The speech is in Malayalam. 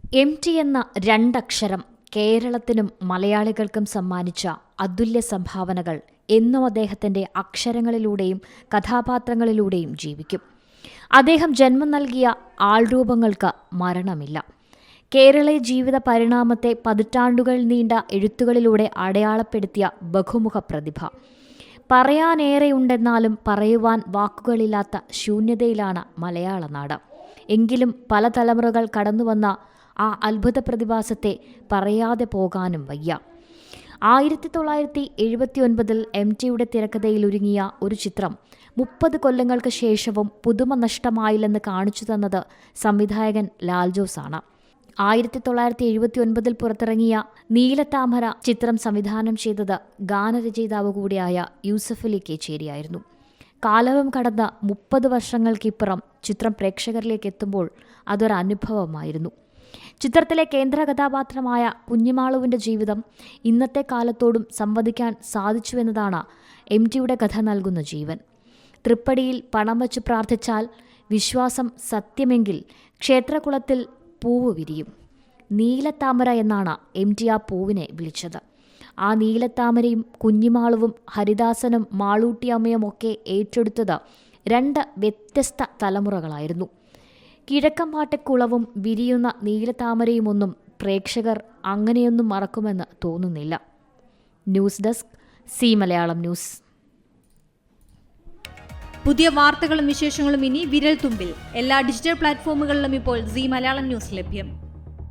MT എന്ന രണ്ടക്ഷരം കേരളത്തിനും മലയാളികൾക്കും സമ്മാനിച്ച അതുല്യ സംഭാവനകൾ എന്നും അദ്ദേഹത്തിന്റെ അക്ഷരങ്ങളിലൂടെയും കഥാപാത്രങ്ങളിലൂടെയും ജീവിക്കും. അദ്ദേഹം ജന്മം നൽകിയ ആൾരൂപങ്ങൾക്ക് മരണമില്ല. കേരളീയ ജീവിത പരിണാമത്തെ പതിറ്റാണ്ടുകൾ നീണ്ട എഴുത്തുകളിലൂടെ അടയാളപ്പെടുത്തിയ ബഹുമുഖ പ്രതിഭ. പറയാനേറെയുണ്ടെന്നാലും പറയുവാൻ വാക്കുകളില്ലാത്ത ശൂന്യതയിലാണ് മലയാള നാട്. എങ്കിലും പല തലമുറകൾ കടന്നുവന്ന ആ അത്ഭുത പ്രതിഭാസത്തെ പറയാതെ പോകാനും വയ്യ. 1979 MTയുടെ തിരക്കഥയിലൊരുങ്ങിയ ഒരു ചിത്രം 30 കൊല്ലങ്ങൾക്ക് ശേഷവും പുതുമ നഷ്ടമായില്ലെന്ന് കാണിച്ചു തന്നത് സംവിധായകൻ ലാൽ ജോസ് ആണ്. 1979 പുറത്തിറങ്ങിയ നീലത്താമര ചിത്രം സംവിധാനം ചെയ്തത് ഗാനരചയിതാവ് കൂടിയായ യൂസഫ് അലി കേച്ചേരിയായിരുന്നു. കാലവും കടന്ന 30 വർഷങ്ങൾക്കിപ്പുറം ചിത്രം പ്രേക്ഷകരിലേക്ക് എത്തുമ്പോൾ അതൊരനുഭവമായിരുന്നു. ചിത്രത്തിലെ കേന്ദ്ര കഥാപാത്രമായ കുഞ്ഞിമാളുവിൻ്റെ ജീവിതം ഇന്നത്തെ കാലത്തോടും സംവദിക്കാൻ സാധിച്ചുവെന്നതാണ് MTയുടെ കഥ നൽകുന്ന ജീവൻ. തൃപ്പടിയിൽ പണം വച്ച് പ്രാർത്ഥിച്ചാൽ വിശ്വാസം സത്യമെങ്കിൽ ക്ഷേത്രകുളത്തിൽ പൂവ് വിരിയും. നീലത്താമര എന്നാണ് MT ആ പൂവിനെ വിളിച്ചത്. ആ നീലത്താമരയും കുഞ്ഞിമാളുവും ഹരിദാസനും മാളൂട്ടിയമ്മയുമൊക്കെ ഏറ്റെടുത്തത് 2 വ്യത്യസ്ത തലമുറകളായിരുന്നു. കിഴക്കമ്പാട്ടക്കുളവും വിരിയുന്ന നീലത്താമരയുമൊന്നും പ്രേക്ഷകർ അങ്ങനെയൊന്നും മറക്കുമെന്ന് തോന്നുന്നില്ല. News desk C Malayalam news. പുതിയ വാർത്തകളും വിശേഷങ്ങളും ഇനി വിരൽ തുമ്പിൽ. എല്ലാ ഡിജിറ്റൽ പ്ലാറ്റ്ഫോമുകളിലും ഇപ്പോൾ സി മലയാളം ന്യൂസ് ലഭ്യം.